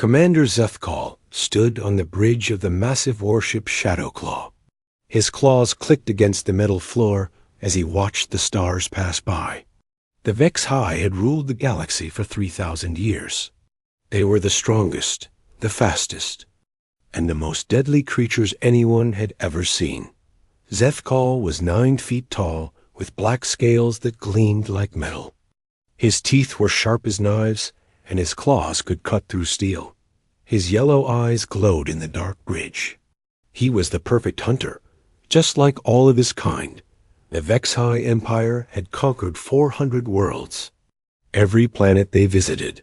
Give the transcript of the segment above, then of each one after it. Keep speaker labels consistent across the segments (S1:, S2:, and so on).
S1: Commander Zethkal stood on the bridge of the massive warship Shadowclaw. His claws clicked against the metal floor as he watched the stars pass by. The Vex-High had ruled the galaxy for 3,000 years. They were the strongest, the fastest, and the most deadly creatures anyone had ever seen. Zethkal was 9 feet tall, with black scales that gleamed like metal. His teeth were sharp as knives, and his claws could cut through steel. His yellow eyes glowed in the dark bridge. He was the perfect hunter, just like all of his kind. The Vex-High Empire had conquered 400 worlds. Every planet they visited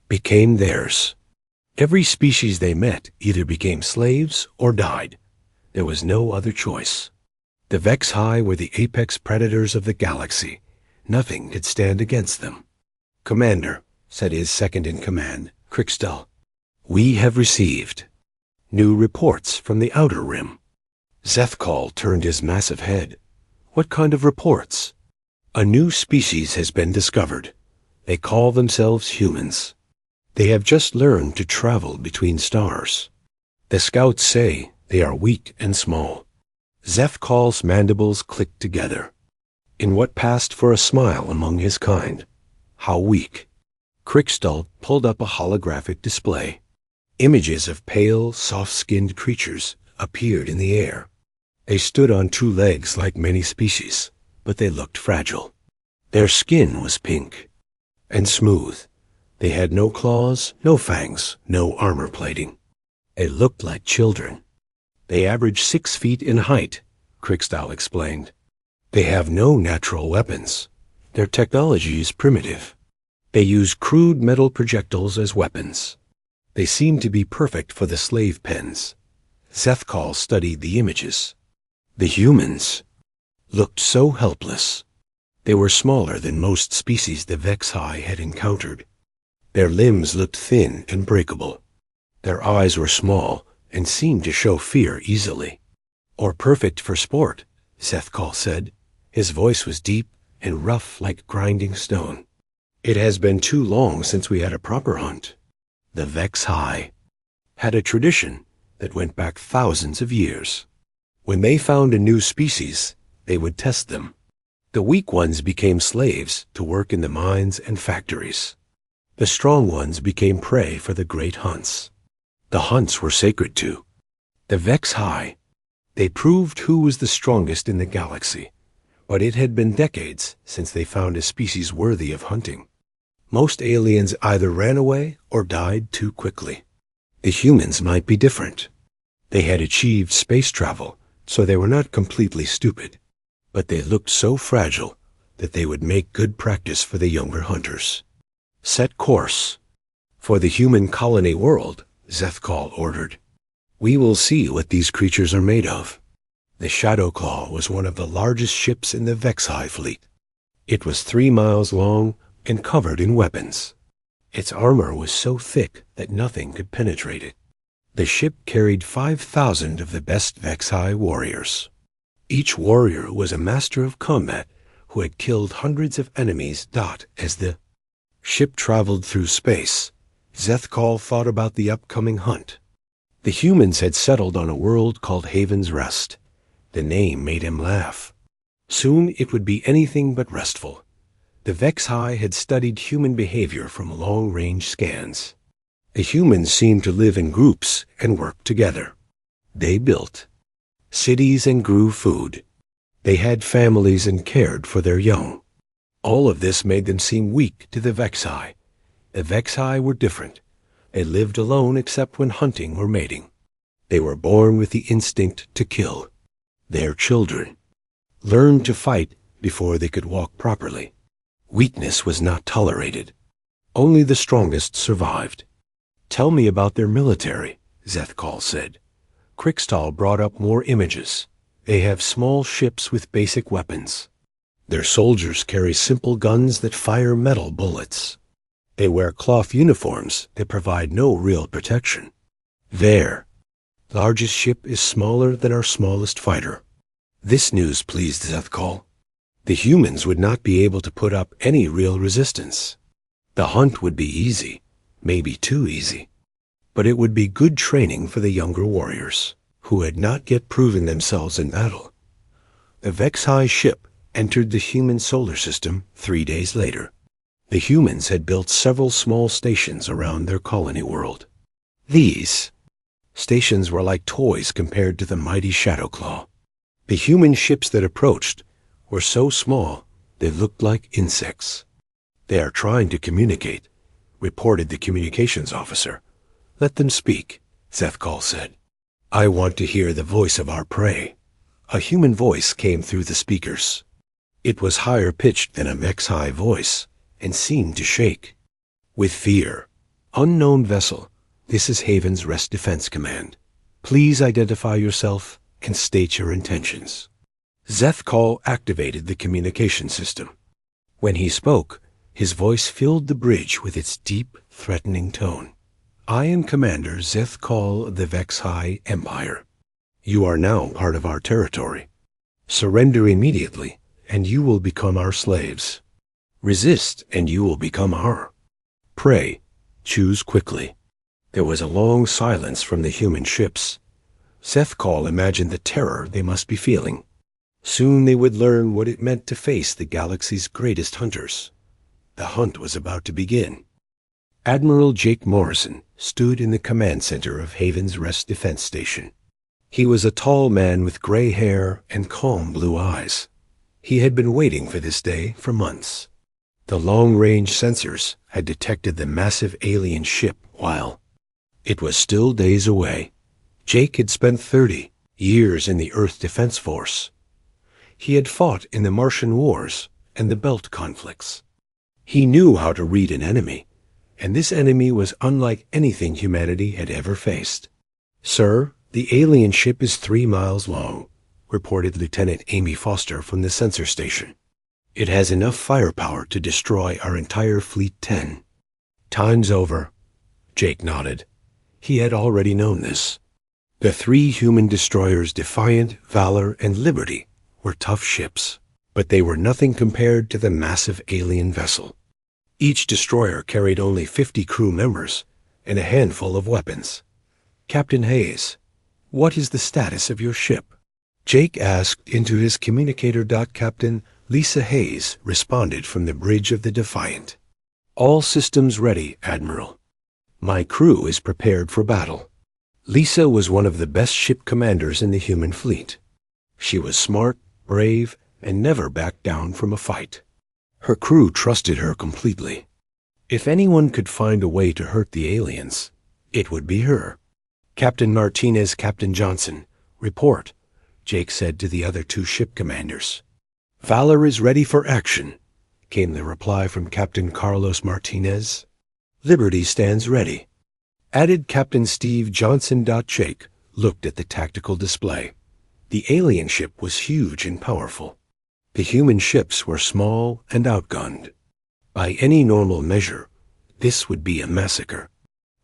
S1: became theirs. Every species they met either became slaves or died. There was no other choice. The Vex-High were the apex predators of the galaxy. Nothing could stand against them. "Commander," said his second-in-command, Crixtel, "we have received new reports from the Outer Rim." Zethkal turned his massive head. "What kind of reports?" "A new species has been discovered. They call themselves humans. They have just learned to travel between stars. The scouts say they are weak and small." Zethkal's mandibles clicked together in what passed for a smile among his kind. How weak. Crixtel pulled up a holographic display. Images of pale, soft-skinned creatures appeared in the air. They stood on 2 legs like many species, but they looked fragile. Their skin was pink and smooth. They had no claws, no fangs, no armor plating. They looked like children. "They average 6 feet in height," Crixtel explained. "They have no natural weapons. Their technology is primitive. They use crude metal projectiles as weapons. They seem to be perfect for the slave pens." Zethkal studied the images. The humans looked so helpless. They were smaller than most species the Vex-High had encountered. Their limbs looked thin and breakable. Their eyes were small and seemed to show fear easily. "Or perfect for sport," Zethkal said. His voice was deep and rough like grinding stone. "It has been too long since we had a proper hunt." The Vex-High had a tradition that went back thousands of years. When they found a new species, they would test them. The weak ones became slaves to work in the mines and factories. The strong ones became prey for the great hunts. The hunts were sacred to the Vex-High. They proved who was the strongest in the galaxy, but it had been decades since they found a species worthy of hunting. Most aliens either ran away or died too quickly. The humans might be different. They had achieved space travel, so they were not completely stupid, but they looked so fragile that they would make good practice for the younger hunters. "Set course for the human colony world," Zethkal ordered. "We will see what these creatures are made of." The Shadowclaw was one of the largest ships in the Vex-High fleet. It was 3 miles long and covered in weapons. Its armor was so thick that nothing could penetrate it. The ship carried 5,000 of the best Vex-High warriors. Each warrior was a master of combat who had killed hundreds of enemies. As the ship traveled through space, Zethkal thought about the upcoming hunt. The humans had settled on a world called Haven's Rest. The name made him laugh. Soon it would be anything but restful. The Vex-High had studied human behavior from long-range scans. The humans seemed to live in groups and work together. They built cities and grew food. They had families and cared for their young. All of this made them seem weak to the Vex-High. The Vex-High were different. They lived alone except when hunting or mating. They were born with the instinct to kill. Their children learned to fight before they could walk properly. Weakness was not tolerated. Only the strongest survived. "Tell me about their military," Zethkal said. Crixtel brought up more images. "They have small ships with basic weapons. Their soldiers carry simple guns that fire metal bullets. They wear cloth uniforms that provide no real protection. Their largest ship is smaller than our smallest fighter." This news pleased Zethkal. The humans would not be able to put up any real resistance. The hunt would be easy, maybe too easy. but it would be good training for the younger warriors, who had not yet proven themselves in battle. The Vex High ship entered the human solar system 3 days later. The humans had built several small stations around their colony world. These stations were like toys compared to the mighty Shadowclaw. The human ships that approached were so small they looked like insects. "They are trying to communicate," reported the communications officer. "Let them speak," Zethkal said. "I want to hear the voice of our prey." A human voice came through the speakers. It was higher pitched than a Vex High voice and seemed to shake. "With fear. Unknown vessel, this is Haven's Rest Defense Command. Please identify yourself and state your intentions." Zethkal activated the communication system. When he spoke, his voice filled the bridge with its deep, threatening tone. "I am Commander Zethkal of the Vex High Empire. You are now part of our territory. Surrender immediately, and you will become our slaves. Resist, and you will become our prey. Choose quickly." There was a long silence from the human ships. Zethkal imagined the terror they must be feeling. Soon they would learn what it meant to face the galaxy's greatest hunters. The hunt was about to begin. Admiral Jake Morrison stood in the command center of Haven's Rest Defense Station. He was a tall man with gray hair and calm blue eyes. He had been waiting for this day for months. The long-range sensors had detected the massive alien ship while it was still days away. Jake had spent 30 years in the Earth Defense Force. He had fought in the Martian Wars and the Belt conflicts. He knew how to read an enemy, and this enemy was unlike anything humanity had ever faced. "Sir, the alien ship is 3 miles long," reported Lieutenant Amy Foster from the sensor station. "It has enough firepower to destroy our entire Fleet 10. "Time's over." Jake nodded. He had already known this. The 3 human destroyers Defiant, Valor, and Liberty were tough ships, but they were nothing compared to the massive alien vessel. Each destroyer carried only 50 crew members and a handful of weapons. "Captain Hayes, what is the status of your ship?" Jake asked into his communicator. Captain Lisa Hayes responded from the bridge of the Defiant. "All systems ready, Admiral. My crew is prepared for battle." Lisa was one of the best ship commanders in the human fleet. She was smart, brave, and never backed down from a fight. Her crew trusted her completely. If anyone could find a way to hurt the aliens, it would be her. "Captain Martinez, Captain Johnson, report," Jake said to the other 2 ship commanders. "Valor is ready for action," came the reply from Captain Carlos Martinez. "Liberty stands ready," added Captain Steve Johnson. Jake looked at the tactical display. The alien ship was huge and powerful. The human ships were small and outgunned. By any normal measure, this would be a massacre.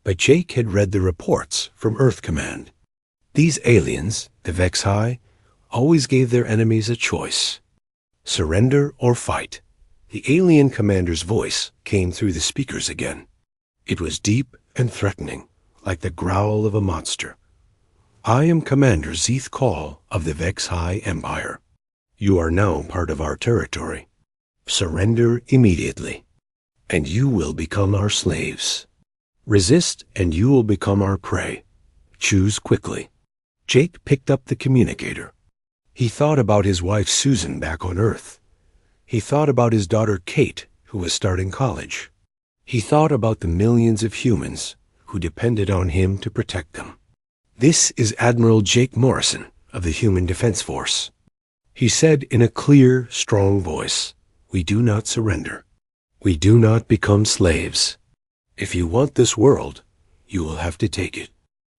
S1: But Jake had read the reports from Earth Command. These aliens, the Vex High, always gave their enemies a choice: surrender or fight. The alien commander's voice came through the speakers again. It was deep and threatening, like the growl of a monster. "I am Commander Zethkal of the Vex High Empire. You are now part of our territory. Surrender immediately, and you will become our slaves. Resist, and you will become our prey. Choose quickly." Jake picked up the communicator. He thought about his wife Susan back on Earth. He thought about his daughter Kate, who was starting college. He thought about the millions of humans who depended on him to protect them. "This is Admiral Jake Morrison of the Human Defense Force," he said in a clear, strong voice. "We do not surrender. We do not become slaves. If you want this world, you will have to take it."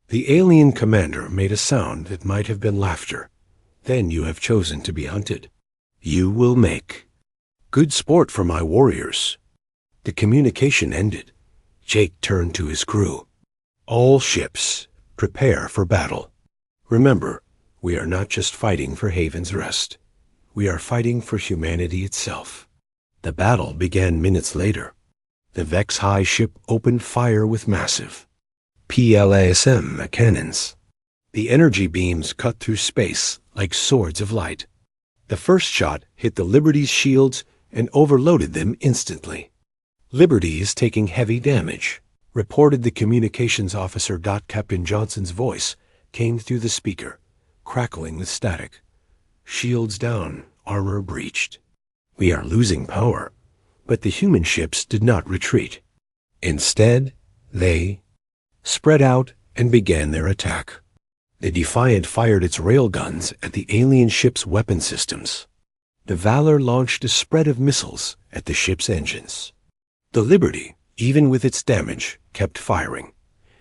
S1: The alien commander made a sound that might have been laughter. "Then you have chosen to be hunted. You will make good sport for my warriors." The communication ended. Jake turned to his crew. "All ships, prepare for battle. Remember, we are not just fighting for Haven's Rest. We are fighting for humanity itself." The battle began minutes later. The Vex High ship opened fire with massive PLASM cannons. The energy beams cut through space like swords of light. The first shot hit the Liberty's shields and overloaded them instantly. "Liberty is taking heavy damage," reported the communications officer. Captain Johnson's voice came through the speaker, crackling with static. "Shields down, armor breached. We are losing power." But the human ships did not retreat. Instead, they spread out and began their attack. The Defiant fired its railguns at the alien ship's weapon systems. The Valor launched a spread of missiles at the ship's engines. The Liberty, even with its damage, kept firing.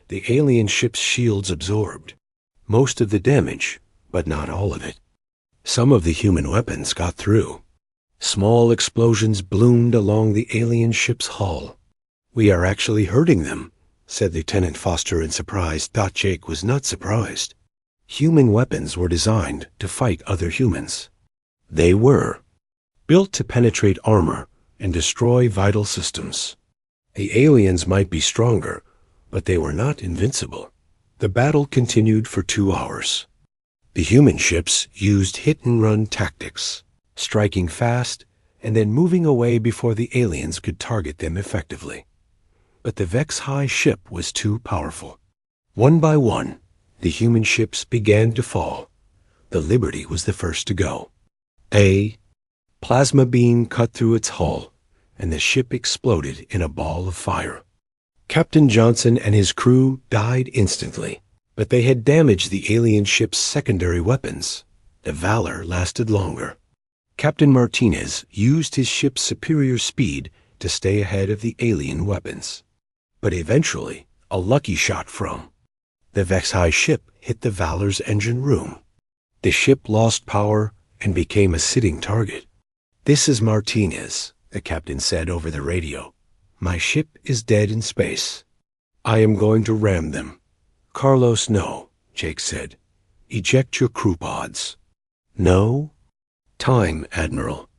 S1: The alien ship's shields absorbed most of the damage, but not all of it. Some of the human weapons got through. Small explosions bloomed along the alien ship's hull. "We are actually hurting them," said Lieutenant Foster in surprise. Jake was not surprised. Human weapons were designed to fight other humans. They were built to penetrate armor and destroy vital systems. The aliens might be stronger, but they were not invincible. The battle continued for 2 hours. The human ships used hit-and-run tactics, striking fast and then moving away before the aliens could target them effectively. But the Vex High ship was too powerful. One by one, the human ships began to fall. The Liberty was the first to go. A plasma beam cut through its hull, and the ship exploded in a ball of fire. Captain Johnson and his crew died instantly, but they had damaged the alien ship's secondary weapons. The Valor lasted longer. Captain Martinez used his ship's superior speed to stay ahead of the alien weapons. But eventually, a lucky shot from the Vex High ship hit the Valor's engine room. The ship lost power and became a sitting target. "This is Martinez," the captain said over the radio. "My ship is dead in space. I am going to ram them." "Carlos, no," Jake said. "Eject your crew pods." "No? Time, Admiral.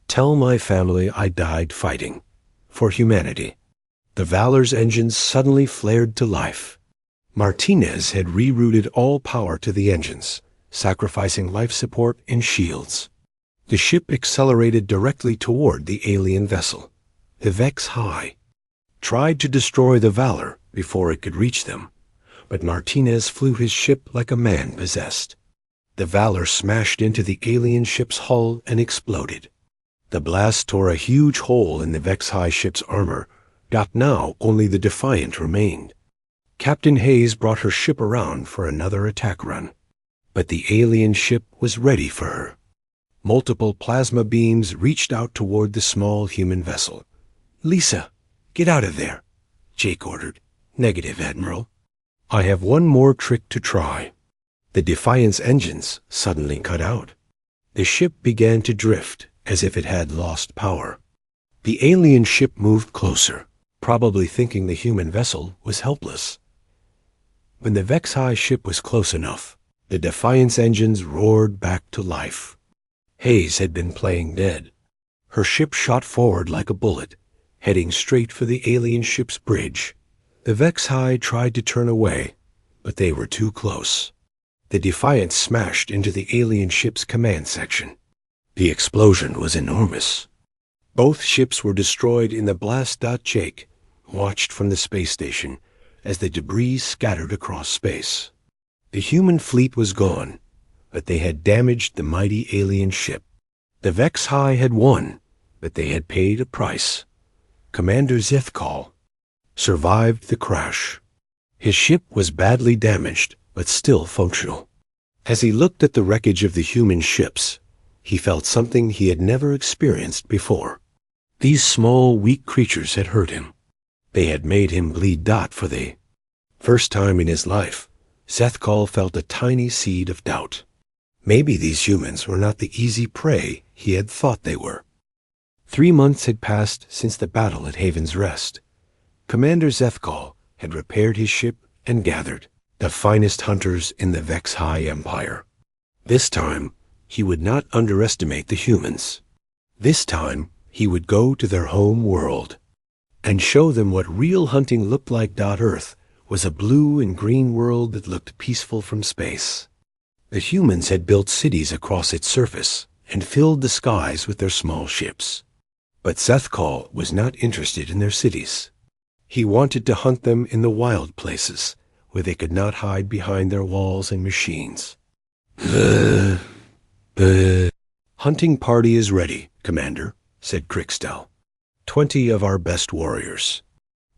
S1: Tell my family I died fighting for humanity." The Valor's engines suddenly flared to life. Martinez had rerouted all power to the engines, sacrificing life support and shields. The ship accelerated directly toward the alien vessel. The Vex High tried to destroy the Valor before it could reach them, but Martinez flew his ship like a man possessed. The Valor smashed into the alien ship's hull and exploded. The blast tore a huge hole in the Vex High ship's armor. Now only the Defiant remained. Captain Hayes brought her ship around for another attack run, but the alien ship was ready for her. Multiple plasma beams reached out toward the small human vessel. "Lisa, get out of there," Jake ordered. "Negative, Admiral. I have one more trick to try." The Defiant's engines suddenly cut out. The ship began to drift as if it had lost power. The alien ship moved closer, probably thinking the human vessel was helpless. When the Vex High ship was close enough, the Defiant's engines roared back to life. Hayes had been playing dead. Her ship shot forward like a bullet, heading straight for the alien ship's bridge. The Vex High tried to turn away, but they were too close. The Defiant smashed into the alien ship's command section. The explosion was enormous. Both ships were destroyed in the blast. Jake watched from the space station as the debris scattered across space. The human fleet was gone, but they had damaged the mighty alien ship. The Vex High had won, but they had paid a price. Commander Zethkal survived the crash. His ship was badly damaged, but still functional. As he looked at the wreckage of the human ships, he felt something he had never experienced before. These small, weak creatures had hurt him. They had made him bleed. For the first time in his life, Zethkal felt a tiny seed of doubt. Maybe these humans were not the easy prey he had thought they were. 3 months had passed since the battle at Haven's Rest. Commander Zethkal had repaired his ship and gathered the finest hunters in the Vex High Empire. This time, he would not underestimate the humans. This time, he would go to their home world and show them what real hunting looked like. Earth was a blue and green world that looked peaceful from space. The humans had built cities across its surface and filled the skies with their small ships. But Sethkal was not interested in their cities. He wanted to hunt them in the wild places, where they could not hide behind their walls and machines. Hunting party is ready, Commander, said Krixtel. 20 of our best warriors.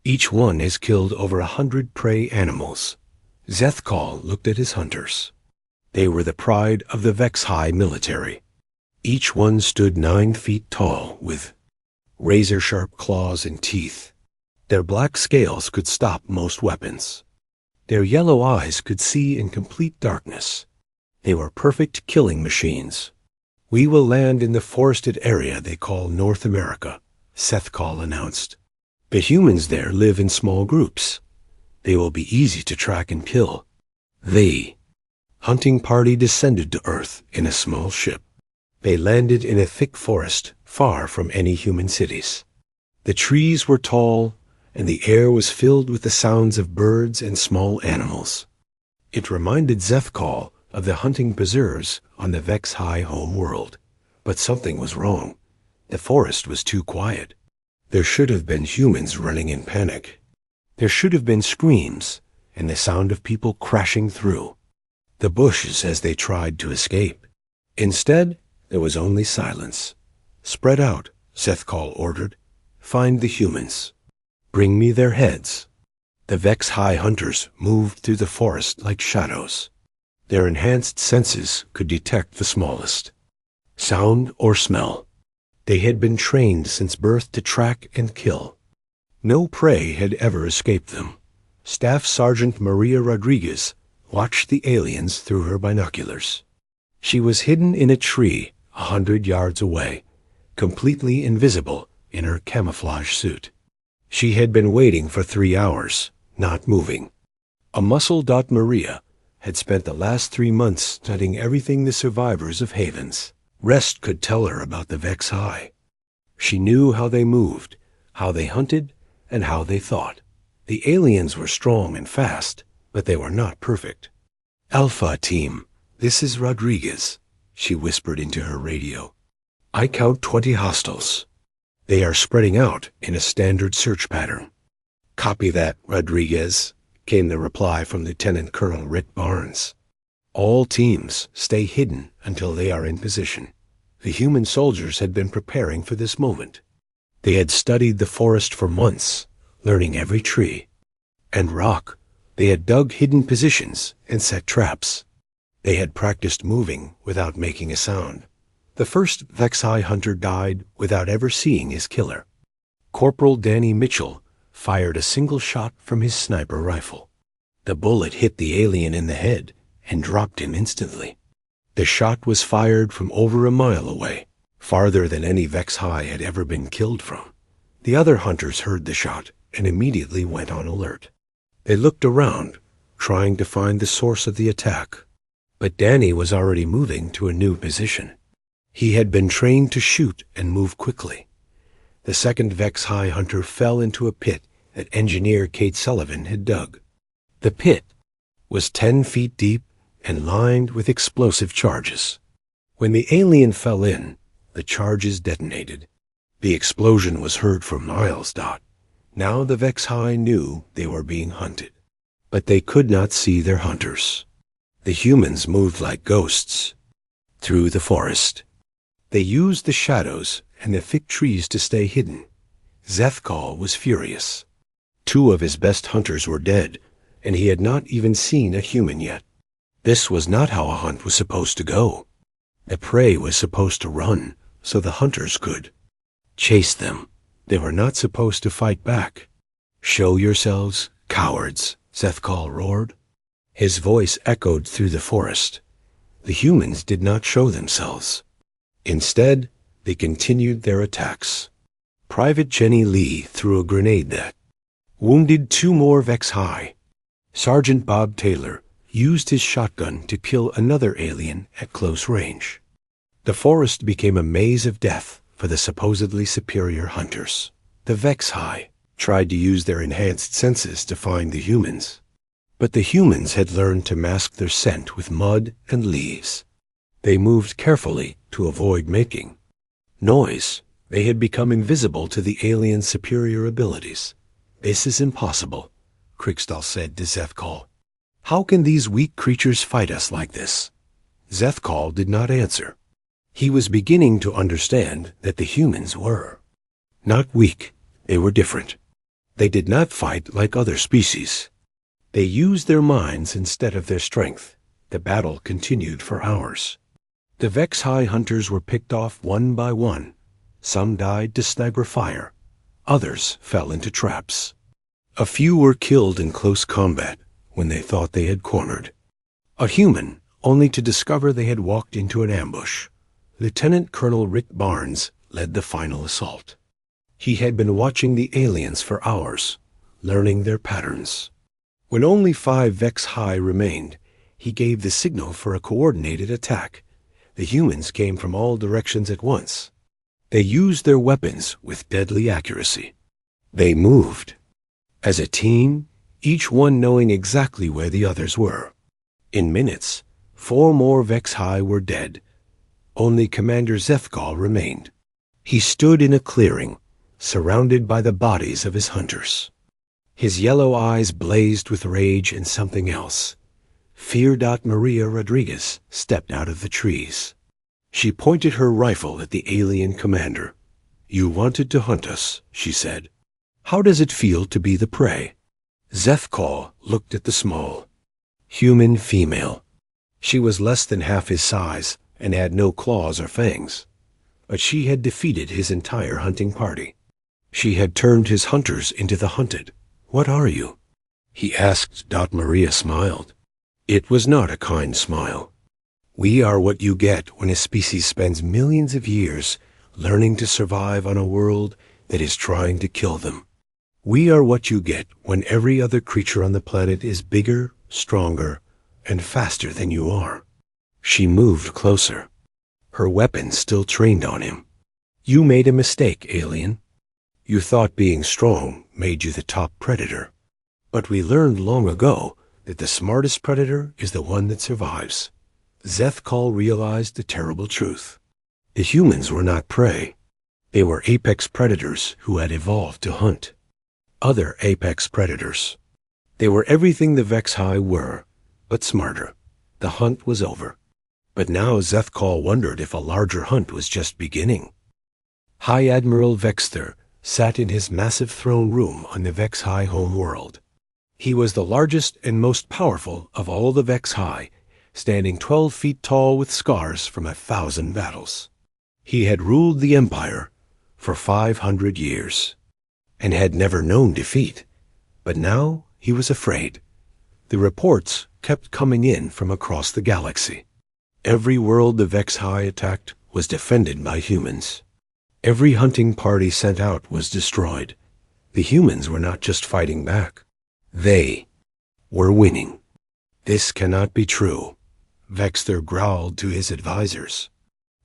S1: Each one has killed over 100 prey animals. Zethkal looked at his hunters. They were the pride of the Vex-High military. Each one stood 9 feet tall, with razor-sharp claws and teeth. Their black scales could stop most weapons. Their yellow eyes could see in complete darkness. They were perfect killing machines. We will land in the forested area they call North America, Sethkal announced. The humans there live in small groups. They will be easy to track and kill. The hunting party descended to Earth in a small ship. They landed in a thick forest, far from any human cities. The trees were tall, and the air was filled with the sounds of birds and small animals. It reminded Zethkal of the hunting preserves on the Vex-High home world. But something was wrong. The forest was too quiet. There should have been humans running in panic. There should have been screams and the sound of people crashing through the bushes as they tried to escape. Instead, there was only silence. Spread out, Sethkal ordered. Find the humans. Bring me their heads. The Vex-High hunters moved through the forest like shadows. Their enhanced senses could detect the smallest sound or smell. They had been trained since birth to track and kill. No prey had ever escaped them. Staff Sergeant Maria Rodriguez watched the aliens through her binoculars. She was hidden in a tree 100 yards away, completely invisible in her camouflage suit. She had been waiting for 3 hours, not moving. A muscle-dot Maria had spent the last 3 months studying everything the survivors of Havens. Rest could tell her about the Vex-High. She knew how they moved, how they hunted, and how they thought. The aliens were strong and fast, but they were not perfect. Alpha Team, this is Rodriguez, she whispered into her radio. I count 20 hostiles. They are spreading out in a standard search pattern. Copy that, Rodriguez, came the reply from Lieutenant Colonel Rick Barnes. All teams stay hidden until they are in position. The human soldiers had been preparing for this moment. They had studied the forest for months, learning every tree and rock. They had dug hidden positions and set traps. They had practiced moving without making a sound. The first Vex-High hunter died without ever seeing his killer. Corporal Danny Mitchell fired a single shot from his sniper rifle. The bullet hit the alien in the head and dropped him instantly. The shot was fired from over a mile away, farther than any Vex-High had ever been killed from. The other hunters heard the shot and immediately went on alert. They looked around, trying to find the source of the attack. But Danny was already moving to a new position. He had been trained to shoot and move quickly. The second Vex-High hunter fell into a pit that engineer Kate Sullivan had dug. The pit was 10 feet deep and lined with explosive charges. When the alien fell in, the charges detonated. The explosion was heard for miles. Now the Vex-High knew they were being hunted, but they could not see their hunters. The humans moved like ghosts through the forest. They used the shadows and the thick trees to stay hidden. Zethkal was furious. 2 of his best hunters were dead, and he had not even seen a human yet. This was not how a hunt was supposed to go. The prey was supposed to run, so the hunters could chase them. They were not supposed to fight back. Show yourselves, cowards, Zethkal roared. His voice echoed through the forest. The humans did not show themselves. Instead, they continued their attacks. Private Jenny Lee threw a grenade that wounded 2 more Vex-High. Sergeant Bob Taylor used his shotgun to kill another alien at close range. The forest became a maze of death for the supposedly superior hunters. The Vex-High tried to use their enhanced senses to find the humans, But the humans had learned to mask their scent with mud and leaves. They moved carefully to avoid making noise. They had become invisible to the aliens' superior abilities. "This is impossible," Krikstal said to Zethkal. "How can these weak creatures fight us like this?" Zethkal did not answer. He was beginning to understand that the humans were not weak. They were different. They did not fight like other species. They used their minds instead of their strength. The battle continued for hours. The Vex High hunters were picked off one by one. Some died to sniper fire. Others fell into traps. A few were killed in close combat when they thought they had cornered a human, only to discover they had walked into an ambush. Lieutenant Colonel Rick Barnes led the final assault. He had been watching the aliens for hours, learning their patterns. When only 5 Vex High remained, he gave the signal for a coordinated attack. The humans came from all directions at once. They used their weapons with deadly accuracy. They moved as a team, each one knowing exactly where the others were. In minutes, 4 more Vex High were dead. Only Commander Zethkal remained. He stood in a clearing, surrounded by the bodies of his hunters. His yellow eyes blazed with rage and something else. Fear. Maria Rodriguez stepped out of the trees. She pointed her rifle at the alien commander. "You wanted to hunt us," she said. "How does it feel to be the prey?" Zethkal looked at the small, human female. She was less than half his size and had no claws or fangs. But she had defeated his entire hunting party. She had turned his hunters into the hunted. "What are you?" he asked. Maria smiled. It was not a kind smile. "We are what you get when a species spends millions of years learning to survive on a world that is trying to kill them. We are what you get when every other creature on the planet is bigger, stronger, and faster than you are." She moved closer, her weapon still trained on him. "You made a mistake, alien. You thought being strong made you the top predator. But we learned long ago that the smartest predator is the one that survives." Zethkal realized the terrible truth. The humans were not prey. They were apex predators who had evolved to hunt other apex predators. They were everything the Vex High were, but smarter. The hunt was over. But now Zethkal wondered if a larger hunt was just beginning. High Admiral Vexter sat in his massive throne room on the Vex High home world. He was the largest and most powerful of all the Vex High, standing 12 feet tall with scars from 1,000 battles. He had ruled the Empire for 500 years and had never known defeat. But now he was afraid. The reports kept coming in from across the galaxy. Every world the Vex High attacked was defended by humans. Every hunting party sent out was destroyed. The humans were not just fighting back. They were winning. "This cannot be true," Vexter growled to his advisors.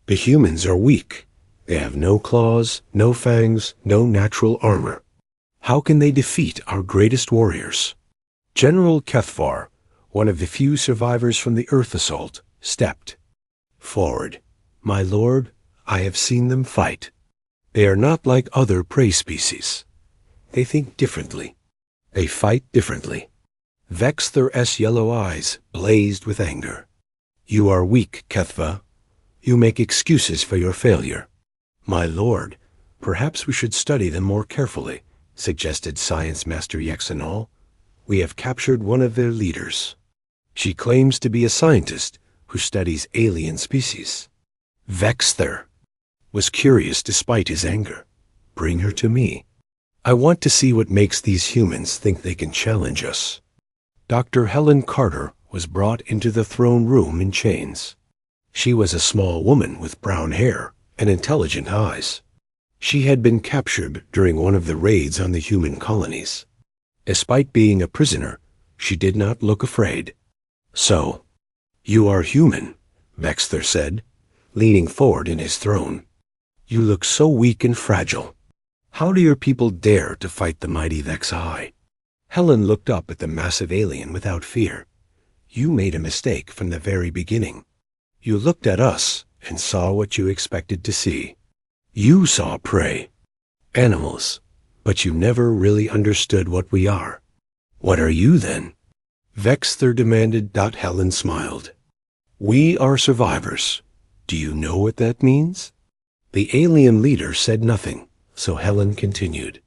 S1: "The humans are weak. They have no claws, no fangs, no natural armor. How can they defeat our greatest warriors?" General Kethvar, one of the few survivors from the Earth assault, stepped forward. "My lord, I have seen them fight. They are not like other prey species. They think differently. They fight differently." Vexther's yellow eyes blazed with anger. "You are weak, Kethva. You make excuses for your failure." "My lord, perhaps we should study them more carefully," suggested Science Master Yexenol. "We have captured one of their leaders. She claims to be a scientist who studies alien species." Vexther was curious despite his anger. "Bring her to me. I want to see what makes these humans think they can challenge us." Dr. Helen Carter was brought into the throne room in chains. She was a small woman with brown hair and intelligent eyes. She had been captured during one of the raids on the human colonies. Despite being a prisoner, she did not look afraid. "So, you are human," Vexther said, leaning forward in his throne. "You look so weak and fragile. How do your people dare to fight the mighty Vex High?" Helen looked up at the massive alien without fear. You made a mistake from the very beginning. You looked at us and saw what you expected to see. You saw prey, animals, but you never really understood what we are. What are you then? Vexthor demanded. Helen smiled. We are survivors. Do you know what that means? The alien leader said nothing, so Helen continued.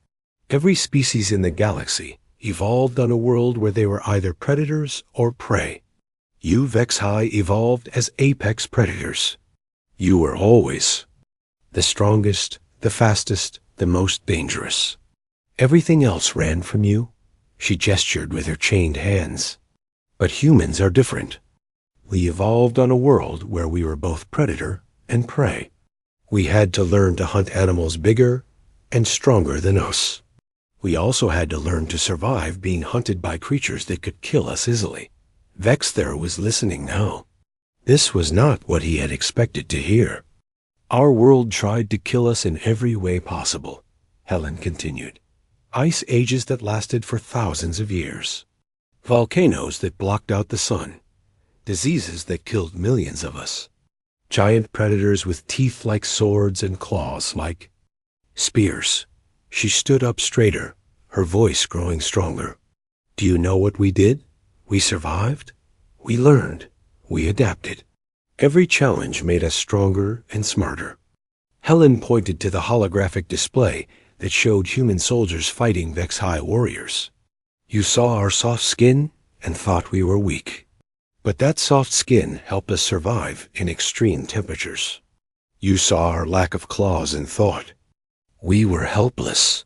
S1: Every species in the galaxy evolved on a world where they were either predators or prey. You Vex-High evolved as apex predators. You were always the strongest, the fastest, the most dangerous. Everything else ran from you. She gestured with her chained hands. But humans are different. We evolved on a world where we were both predator and prey. We had to learn to hunt animals bigger and stronger than us. We also had to learn to survive being hunted by creatures that could kill us easily. Vexthor was listening now. This was not what he had expected to hear. Our world tried to kill us in every way possible, Helen continued. Ice ages that lasted for thousands of years. Volcanoes that blocked out the sun. Diseases that killed millions of us. Giant predators with teeth like swords and claws like spears. She stood up straighter, her voice growing stronger. Do you know what we did? We survived. We learned. We adapted. Every challenge made us stronger and smarter. Helen pointed to the holographic display that showed human soldiers fighting Vex-High warriors. You saw our soft skin and thought we were weak. But that soft skin helped us survive in extreme temperatures. You saw our lack of claws and thought we were helpless.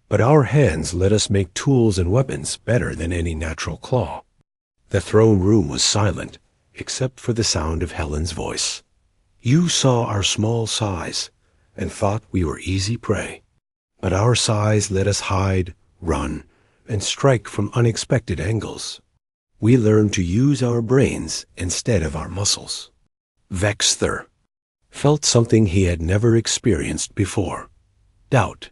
S1: But our hands let us make tools and weapons better than any natural claw. The throne room was silent, except for the sound of Helen's voice. You saw our small size and thought we were easy prey. But our size let us hide, run, and strike from unexpected angles. We learned to use our brains instead of our muscles. Vexthor felt something he had never experienced before. Doubt.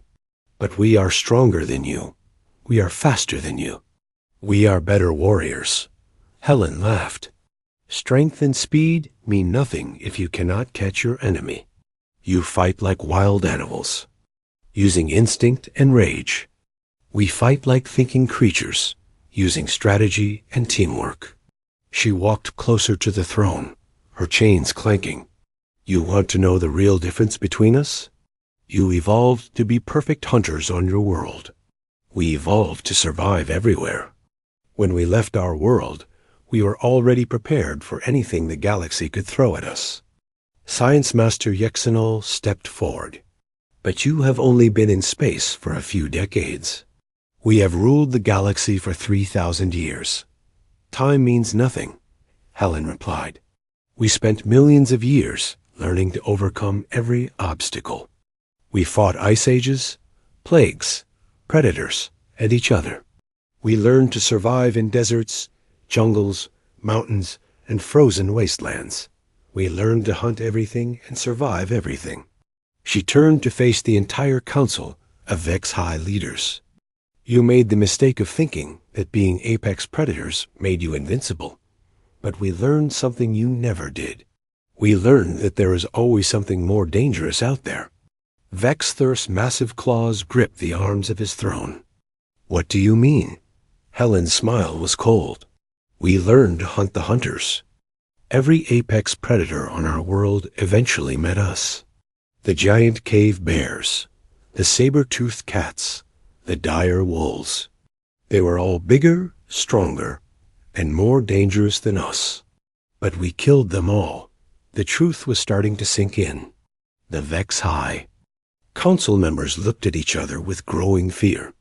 S1: But we are stronger than you. We are faster than you. We are better warriors. Helen laughed. Strength and speed mean nothing if you cannot catch your enemy. You fight like wild animals, using instinct and rage. We fight like thinking creatures, using strategy and teamwork. She walked closer to the throne, her chains clanking. You want to know the real difference between us? You evolved to be perfect hunters on your world. We evolved to survive everywhere. When we left our world, we were already prepared for anything the galaxy could throw at us. Science Master Yexenol stepped forward. But you have only been in space for a few decades. We have ruled the galaxy for 3,000 years. Time means nothing, Helen replied. We spent millions of years learning to overcome every obstacle. We fought ice ages, plagues, predators, and each other. We learned to survive in deserts, jungles, mountains, and frozen wastelands. We learned to hunt everything and survive everything. She turned to face the entire council of Vex-High leaders. You made the mistake of thinking that being apex predators made you invincible. But we learned something you never did. We learned that there is always something more dangerous out there. Vexthor's massive claws gripped the arms of his throne. What do you mean? Helen's smile was cold. We learned to hunt the hunters. Every apex predator on our world eventually met us. The giant cave bears, the saber-toothed cats, the dire wolves. They were all bigger, stronger, and more dangerous than us. But we killed them all. The truth was starting to sink in. The Vex-High. Council members looked at each other with growing fear.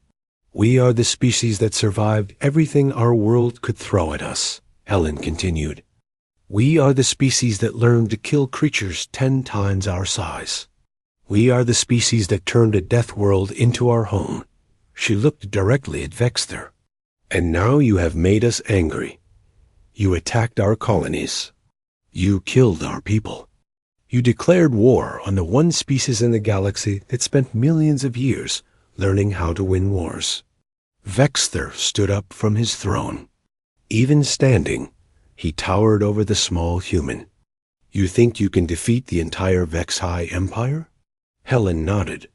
S1: We are the species that survived everything our world could throw at us, Helen continued. We are the species that learned to kill creatures 10 times our size. We are the species that turned a death world into our home. She looked directly at Vexthor. And now you have made us angry. You attacked our colonies. You killed our people. You declared war on the one species in the galaxy that spent millions of years learning how to win wars. Vexther stood up from his throne. Even standing, he towered over the small human. You think you can defeat the entire Vex-High Empire? Helen nodded.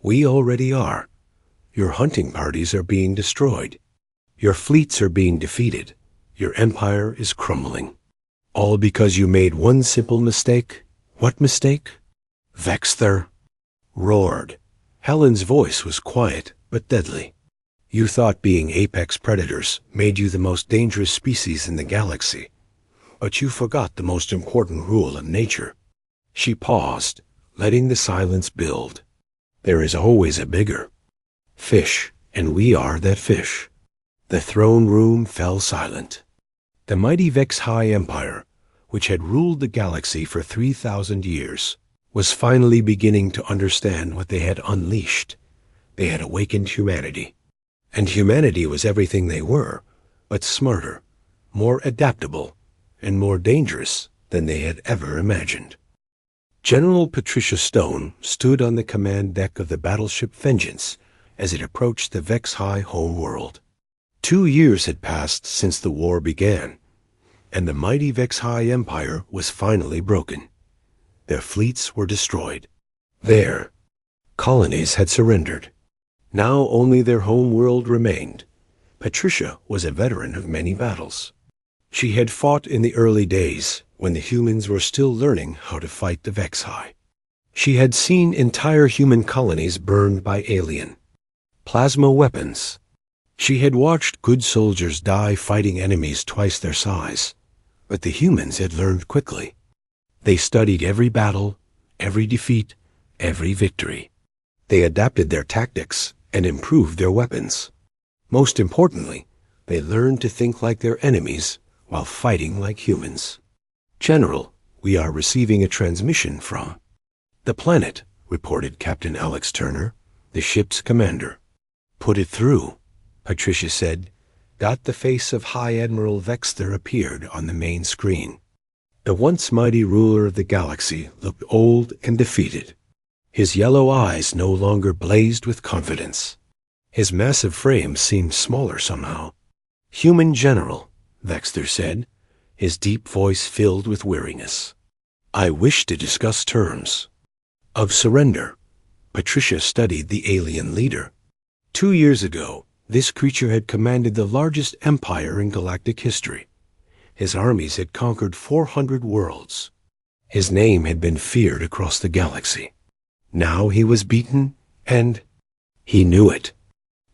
S1: We already are. Your hunting parties are being destroyed. Your fleets are being defeated. Your empire is crumbling. All because you made one simple mistake. What mistake? Vexther roared. Helen's voice was quiet but deadly. You thought being apex predators made you the most dangerous species in the galaxy. But you forgot the most important rule of nature. She paused, letting the silence build. There is always a bigger fish, and we are that fish. The throne room fell silent. The mighty Vex-High Empire, which had ruled the galaxy for 3,000 years, was finally beginning to understand what they had unleashed. They had awakened humanity. And humanity was everything they were, but smarter, more adaptable, and more dangerous than they had ever imagined. General Patricia Stone stood on the command deck of the battleship Vengeance as it approached the Vex-High home world. 2 years had passed since the war began, and the mighty Vex-High Empire was finally broken. Their fleets were destroyed. Their colonies had surrendered. Now only their home world remained. Patricia was a veteran of many battles. She had fought in the early days when the humans were still learning how to fight the Vex-High. She had seen entire human colonies burned by alien plasma weapons. She had watched good soldiers die fighting enemies twice their size. But the humans had learned quickly. They studied every battle, every defeat, every victory. They adapted their tactics and improved their weapons. Most importantly, they learned to think like their enemies while fighting like humans. General, we are receiving a transmission from the planet, reported Captain Alex Turner, the ship's commander. Put it through, Patricia said. The face of High Admiral Vexther appeared on the main screen. The once mighty ruler of the galaxy looked old and defeated. His yellow eyes no longer blazed with confidence. His massive frame seemed smaller somehow. Human General, Vexther said, his deep voice filled with weariness. I wish to discuss terms of surrender. Patricia studied the alien leader. 2 years ago, this creature had commanded the largest empire in galactic history. His armies had conquered 400 worlds. His name had been feared across the galaxy. Now he was beaten, and he knew it.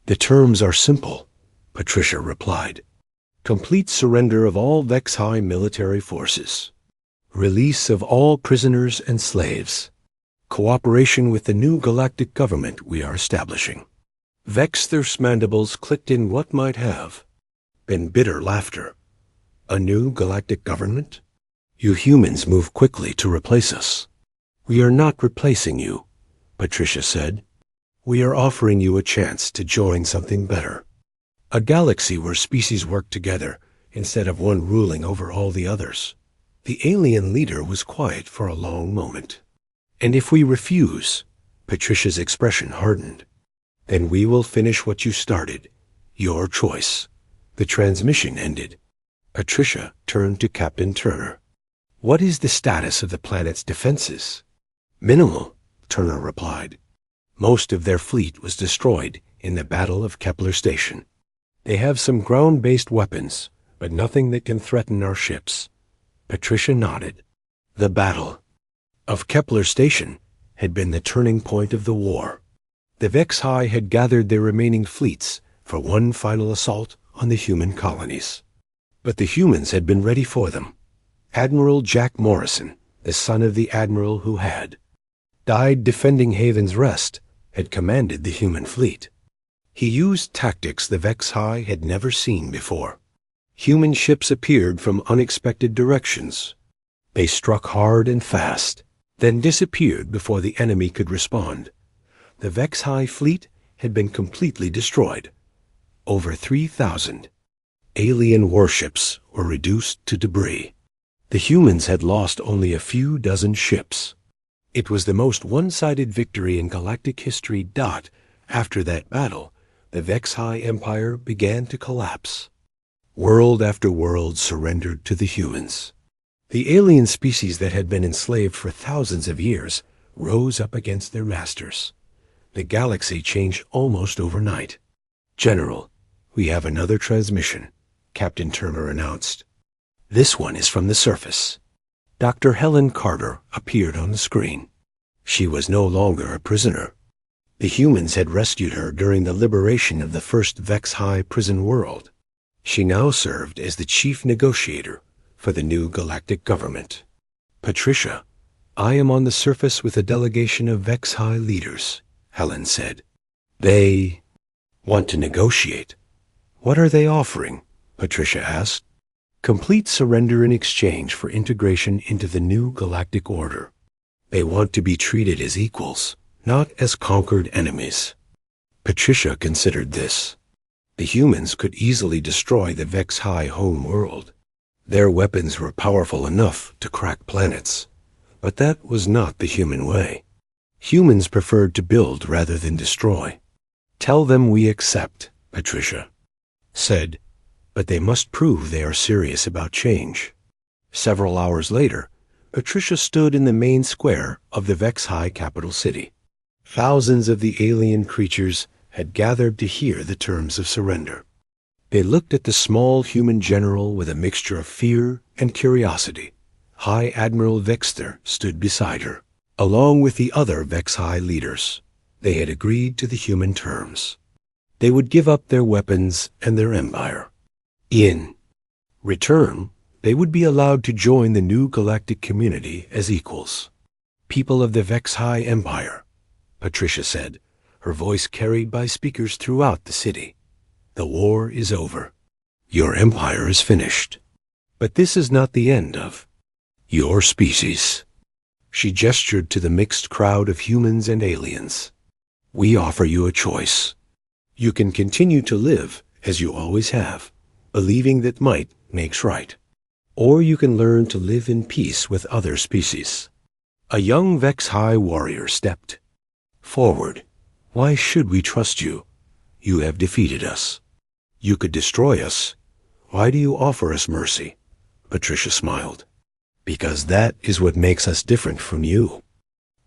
S1: The terms are simple, Patricia replied. Complete surrender of all Vex-High military forces. Release of all prisoners and slaves. Cooperation with the new galactic government we are establishing. Vexther's mandibles clicked in what might have been bitter laughter. A new galactic government? You humans move quickly to replace us. We are not replacing you, Patricia said. We are offering you a chance to join something better. A galaxy where species work together instead of one ruling over all the others. The alien leader was quiet for a long moment. And if we refuse, Patricia's expression hardened, then we will finish what you started. Your choice. The transmission ended. Patricia turned to Captain Turner. What is the status of the planet's defenses? Minimal, Turner replied. Most of their fleet was destroyed in the Battle of Kepler Station. They have some ground-based weapons, but nothing that can threaten our ships. Patricia nodded. The Battle of Kepler Station had been the turning point of the war. The Vex-High had gathered their remaining fleets for one final assault on the human colonies. But the humans had been ready for them. Admiral Jack Morrison, the son of the admiral who had died defending Haven's Rest, had commanded the human fleet. He used tactics the Vex-High had never seen before. Human ships appeared from unexpected directions. They struck hard and fast, then disappeared before the enemy could respond. The Vex-High fleet had been completely destroyed. Over 3,000 alien warships were reduced to debris. The humans had lost only a few dozen ships. It was the most one-sided victory in galactic history. After that battle, the Vex High Empire began to collapse. World after world surrendered to the humans. The alien species that had been enslaved for thousands of years rose up against their masters. The galaxy changed almost overnight. "General, we have another transmission," Captain Turner announced. "This one is from the surface." Dr. Helen Carter appeared on the screen. She was no longer a prisoner. The humans had rescued her during the liberation of the first Vex High prison world. She now served as the chief negotiator for the new galactic government. "Patricia, I am on the surface with a delegation of Vex High leaders," Helen said. "They want to negotiate. What are they offering?" Patricia asked. "Complete surrender in exchange for integration into the new galactic order. They want to be treated as equals, not as conquered enemies." Patricia considered this. The humans could easily destroy the Vex High home world. Their weapons were powerful enough to crack planets. But that was not the human way. Humans preferred to build rather than destroy. "Tell them we accept," Patricia said, "but they must prove they are serious about change." Several hours later, Patricia stood in the main square of the Vex High capital city. Thousands of the alien creatures had gathered to hear the terms of surrender. They looked at the small human general with a mixture of fear and curiosity. High Admiral Vexter stood beside her, along with the other Vex High leaders. They had agreed to the human terms. They would give up their weapons and their empire. In return, they would be allowed to join the new galactic community as equals. "People of the Vex High Empire," Patricia said, her voice carried by speakers throughout the city. "The war is over. Your empire is finished. But this is not the end of your species." She gestured to the mixed crowd of humans and aliens. "We offer you a choice. You can continue to live as you always have, believing that might makes right. Or you can learn to live in peace with other species." A young Vex High warrior stepped forward. "Why should we trust you? You have defeated us. You could destroy us. Why do you offer us mercy?" Patricia smiled. "Because that is what makes us different from you.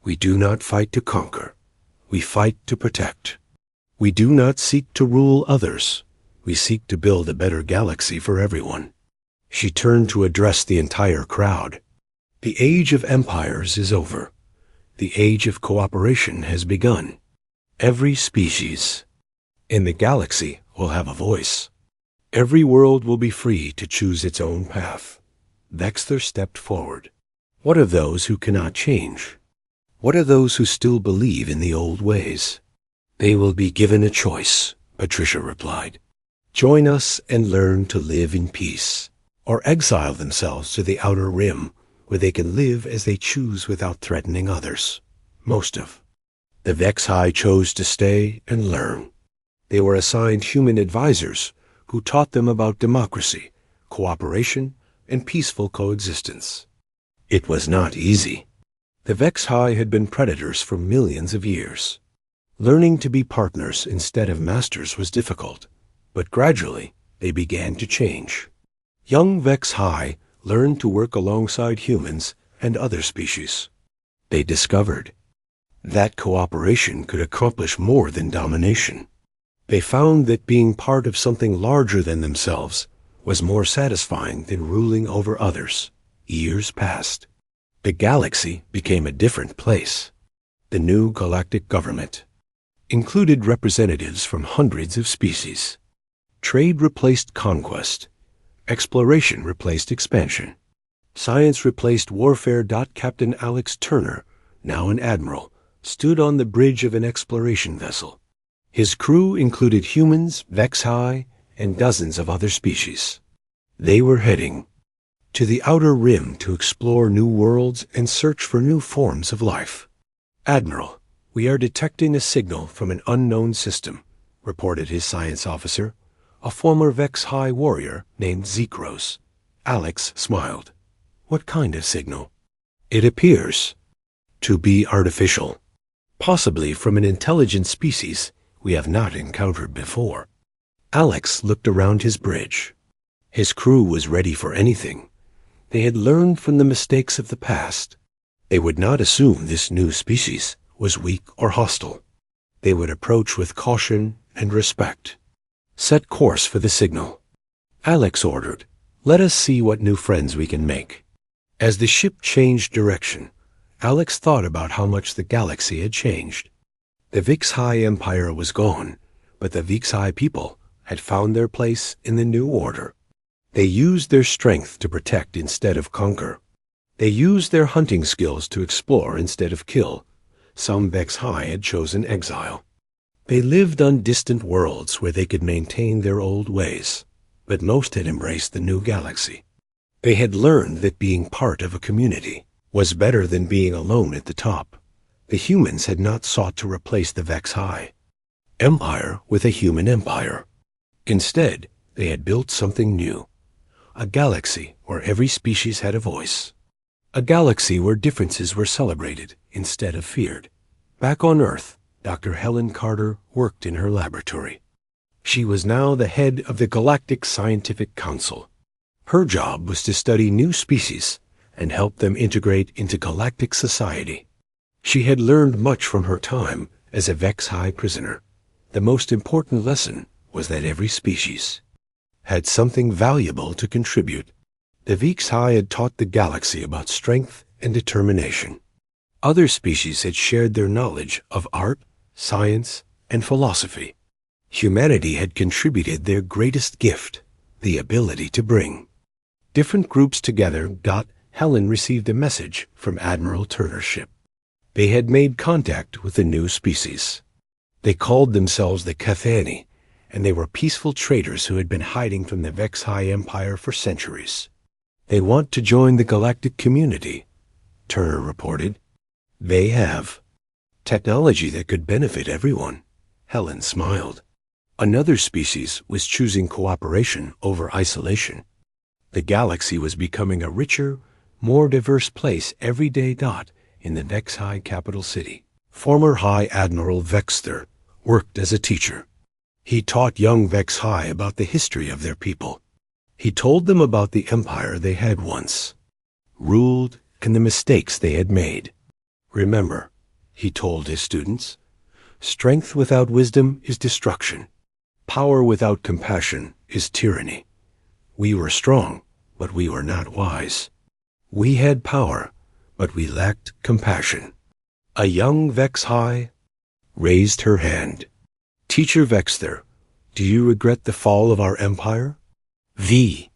S1: We do not fight to conquer. We fight to protect. We do not seek to rule others. We seek to build a better galaxy for everyone." She turned to address the entire crowd. "The age of empires is over. The age of cooperation has begun. Every species in the galaxy will have a voice. Every world will be free to choose its own path." Vexter stepped forward. "What of those who cannot change? What of those who still believe in the old ways?" "They will be given a choice," Patricia replied. "Join us and learn to live in peace, or exile themselves to the outer rim where they can live as they choose without threatening others." Most of the Vex High chose to stay and learn. They were assigned human advisors who taught them about democracy, cooperation, and peaceful coexistence. It was not easy. The Vex High had been predators for millions of years. Learning to be partners instead of masters was difficult, but gradually they began to change. Young Vex High learned to work alongside humans and other species. They discovered that cooperation could accomplish more than domination. They found that being part of something larger than themselves was more satisfying than ruling over others. Years passed. The galaxy became a different place. The new galactic government included representatives from hundreds of species. Trade replaced conquest. Exploration replaced expansion. Science replaced warfare. Captain Alex Turner, now an admiral, stood on the bridge of an exploration vessel. His crew included humans, Vex High, and dozens of other species. They were heading to the outer rim to explore new worlds and search for new forms of life. "Admiral, we are detecting a signal from an unknown system," reported his science officer, a former Vex High warrior named Zekros. Alex smiled. "What kind of signal?" "It appears to be artificial, possibly from an intelligent species we have not encountered before. Alex looked around his bridge. His crew was ready for anything. They had learned from the mistakes of the past. They would not assume this new species was weak or hostile. They would approach with caution and respect. Set course for the signal. Alex ordered, "Let us see what new friends we can make." As the ship changed direction, Alex thought about how much the galaxy had changed. The Vix-High Empire was gone, but the Vix-High people had found their place in the new order. They used their strength to protect instead of conquer. They used their hunting skills to explore instead of kill. Some Vex-High had chosen exile. They lived on distant worlds where they could maintain their old ways, but most had embraced the new galaxy. They had learned that being part of a community was better than being alone at the top. The humans had not sought to replace the Vex-High Empire with a human empire. Instead, they had built something new, a galaxy where every species had a voice. A galaxy where differences were celebrated instead of feared. Back on Earth, Dr. Helen Carter worked in her laboratory. She was now the head of the Galactic Scientific Council. Her job was to study new species and help them integrate into galactic society. She had learned much from her time as a Vex-High prisoner. The most important lesson was that every species had something valuable to contribute. The Vex-High had taught the galaxy about strength and determination. Other species had shared their knowledge of art, science, and philosophy. Humanity had contributed their greatest gift, the ability to bring. Different groups together Helen received a message from Admiral Turner's ship. They had made contact with a new species. They called themselves the Cathani, and they were peaceful traders who had been hiding from the Vex-High Empire for centuries. "They want to join the galactic community," Turner reported. "They have technology that could benefit everyone." Helen smiled. Another species was choosing cooperation over isolation. The galaxy was becoming a richer, more diverse place every day. In the Vex-High capital city, former High Admiral Vexter worked as a teacher. He taught young Vex-High about the history of their people. He told them about the empire they had once ruled and the mistakes they had made. "Remember," he told his students, "strength without wisdom is destruction. Power without compassion is tyranny. We were strong, but we were not wise. We had power, but we lacked compassion." A young Vex-High raised her hand. "Teacher Vexter, do you regret the fall of our empire?" "V,"